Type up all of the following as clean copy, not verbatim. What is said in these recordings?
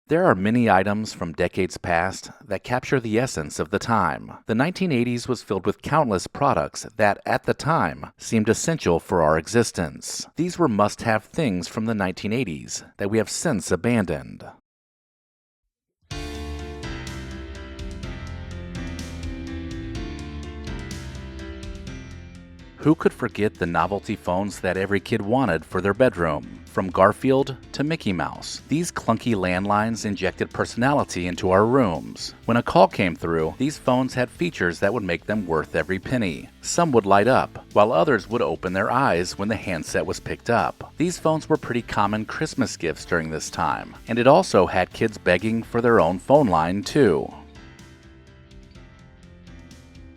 There are many items from decades past that capture the essence of the time. The 1980s was filled with countless products that, at the time, seemed essential for our existence. These were must-have things from the 1980s that we have since abandoned. Who could forget the novelty phones that every kid wanted for their bedroom? From Garfield to Mickey Mouse, these clunky landlines injected personality into our rooms. When a call came through, these phones had features that would make them worth every penny. Some would light up, while others would open their eyes when the handset was picked up. These phones were pretty common Christmas gifts during this time, and it also had kids begging for their own phone line too.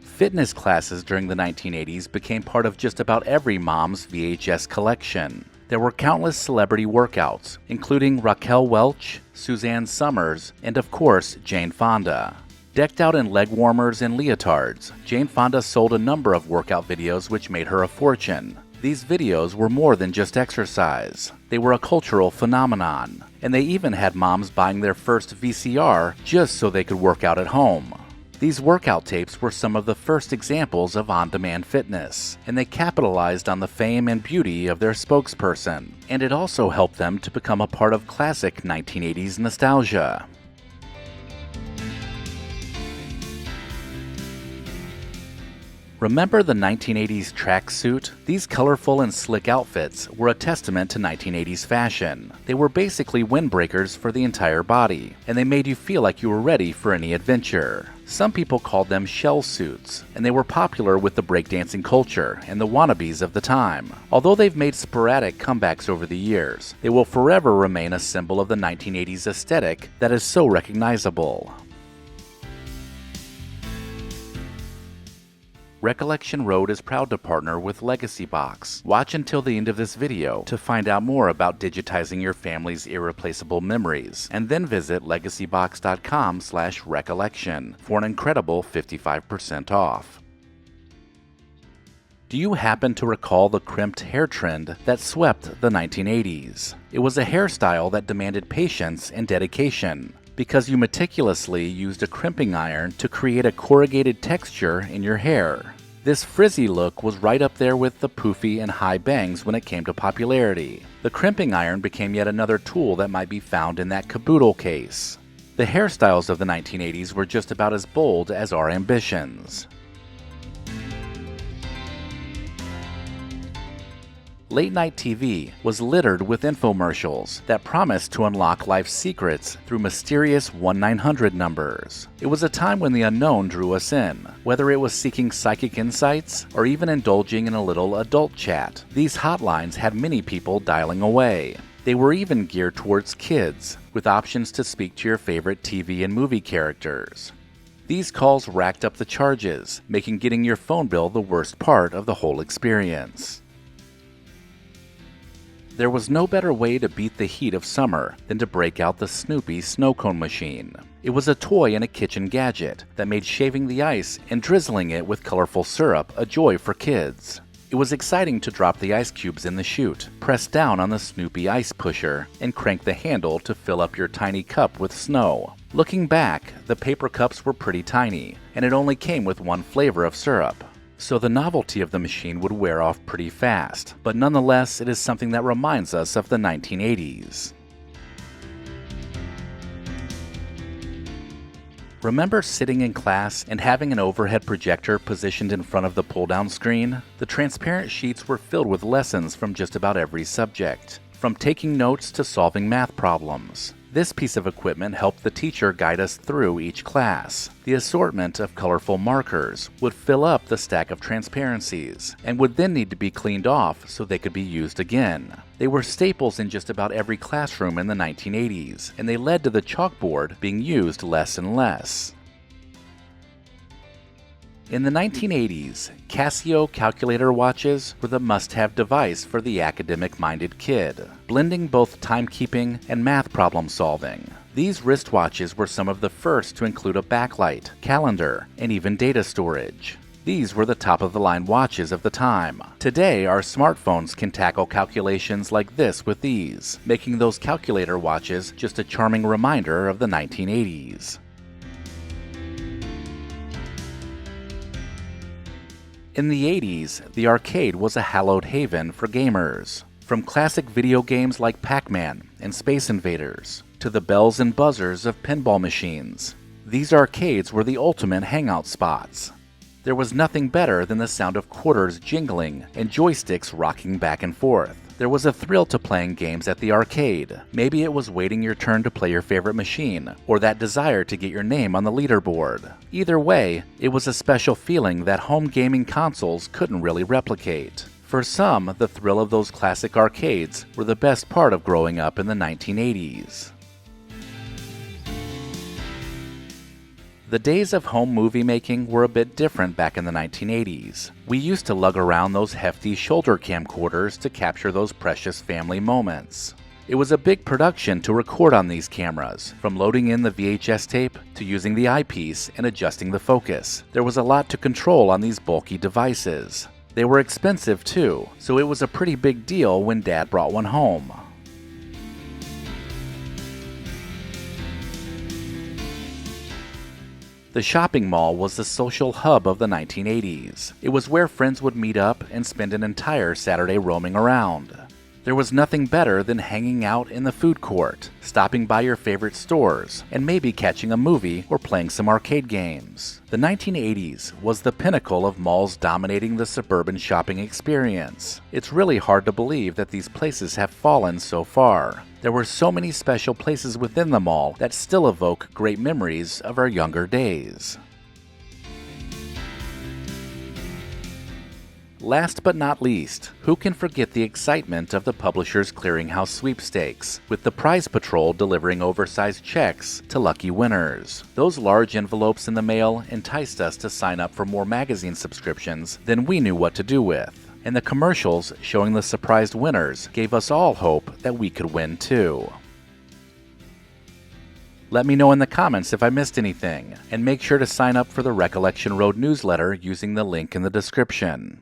Fitness classes during the 1980s became part of just about every mom's VHS collection. There were countless celebrity workouts, including Raquel Welch, Suzanne Summers, and of course, Jane Fonda. Decked out in leg warmers and leotards, Jane Fonda sold a number of workout videos which made her a fortune. These videos were more than just exercise. They were a cultural phenomenon, and they even had moms buying their first VCR just so they could work out at home. These workout tapes were some of the first examples of on-demand fitness, and they capitalized on the fame and beauty of their spokesperson, and it also helped them to become a part of classic 1980s nostalgia. Remember the 1980s tracksuit? These colorful and slick outfits were a testament to 1980s fashion. They were basically windbreakers for the entire body, and they made you feel like you were ready for any adventure. Some people called them shell suits, and they were popular with the breakdancing culture and the wannabes of the time. Although they've made sporadic comebacks over the years, they will forever remain a symbol of the 1980s aesthetic that is so recognizable. Recollection Road is proud to partner with Legacy Box. Watch until the end of this video to find out more about digitizing your family's irreplaceable memories, and then visit legacybox.com/recollection for an incredible 55% off. Do you happen to recall the crimped hair trend that swept the 1980s? It was a hairstyle that demanded patience and dedication, because you meticulously used a crimping iron to create a corrugated texture in your hair. This frizzy look was right up there with the poofy and high bangs when it came to popularity. The crimping iron became yet another tool that might be found in that caboodle case. The hairstyles of the 1980s were just about as bold as our ambitions. Late-night TV was littered with infomercials that promised to unlock life's secrets through mysterious 1-900 numbers. It was a time when the unknown drew us in, whether it was seeking psychic insights or even indulging in a little adult chat. These hotlines had many people dialing away. They were even geared towards kids, with options to speak to your favorite TV and movie characters. These calls racked up the charges, making getting your phone bill the worst part of the whole experience. There was no better way to beat the heat of summer than to break out the Snoopy snow cone machine. It was a toy and a kitchen gadget that made shaving the ice and drizzling it with colorful syrup a joy for kids. It was exciting to drop the ice cubes in the chute, press down on the Snoopy ice pusher, and crank the handle to fill up your tiny cup with snow. Looking back, the paper cups were pretty tiny, and it only came with one flavor of syrup, so the novelty of the machine would wear off pretty fast, but nonetheless it is something that reminds us of the 1980s. Remember sitting in class and having an overhead projector positioned in front of the pull-down screen? The transparent sheets were filled with lessons from just about every subject, from taking notes to solving math problems. This piece of equipment helped the teacher guide us through each class. The assortment of colorful markers would fill up the stack of transparencies, and would then need to be cleaned off so they could be used again. They were staples in just about every classroom in the 1980s, and they led to the chalkboard being used less and less. In the 1980s, Casio calculator watches were the must-have device for the academic-minded kid, blending both timekeeping and math problem-solving. These wristwatches were some of the first to include a backlight, calendar, and even data storage. These were the top-of-the-line watches of the time. Today, our smartphones can tackle calculations like this with ease, making those calculator watches just a charming reminder of the 1980s. In the 80s, the arcade was a hallowed haven for gamers. From classic video games like Pac-Man and Space Invaders, to the bells and buzzers of pinball machines, these arcades were the ultimate hangout spots. There was nothing better than the sound of quarters jingling and joysticks rocking back and forth. There was a thrill to playing games at the arcade. Maybe it was waiting your turn to play your favorite machine, or that desire to get your name on the leaderboard. Either way, it was a special feeling that home gaming consoles couldn't really replicate. For some, the thrill of those classic arcades were the best part of growing up in the 1980s. The days of home movie making were a bit different back in the 1980s. We used to lug around those hefty shoulder camcorders to capture those precious family moments. It was a big production to record on these cameras, from loading in the VHS tape to using the eyepiece and adjusting the focus. There was a lot to control on these bulky devices. They were expensive too, so it was a pretty big deal when Dad brought one home. The shopping mall was the social hub of the 1980s. It was where friends would meet up and spend an entire Saturday roaming around. There was nothing better than hanging out in the food court, stopping by your favorite stores, and maybe catching a movie or playing some arcade games. The 1980s was the pinnacle of malls dominating the suburban shopping experience. It's really hard to believe that these places have fallen so far. There were so many special places within the mall that still evoke great memories of our younger days. Last but not least, who can forget the excitement of the Publishers Clearinghouse Sweepstakes, with the prize patrol delivering oversized checks to lucky winners. Those large envelopes in the mail enticed us to sign up for more magazine subscriptions than we knew what to do with. And the commercials showing the surprised winners gave us all hope that we could win too. Let me know in the comments if I missed anything, and make sure to sign up for the Recollection Road newsletter using the link in the description.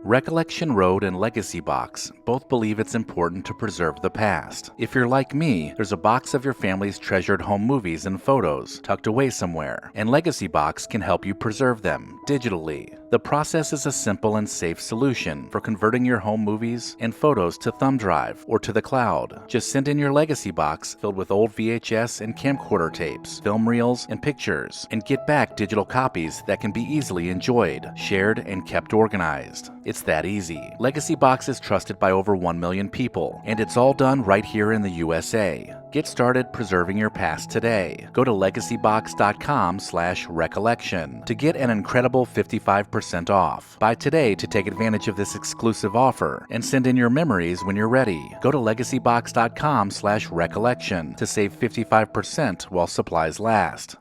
Recollection Road and Legacy Box both believe it's important to preserve the past. If you're like me, there's a box of your family's treasured home movies and photos tucked away somewhere, and Legacy Box can help you preserve them digitally. The process is a simple and safe solution for converting your home movies and photos to thumb drive or to the cloud. Just send in your Legacy Box filled with old VHS and camcorder tapes, film reels, and pictures, and get back digital copies that can be easily enjoyed, shared, and kept organized. It's that easy. Legacy Box is trusted by over 1 million people, and it's all done right here in the USA. Get started preserving your past today. Go to legacybox.com/recollection to get an incredible 55% off. Buy today to take advantage of this exclusive offer and send in your memories when you're ready. Go to legacybox.com/recollection to save 55% while supplies last.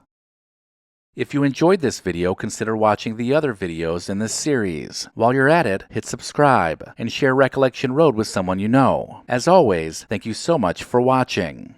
If you enjoyed this video, consider watching the other videos in this series. While you're at it, hit subscribe and share Recollection Road with someone you know. As always, thank you so much for watching.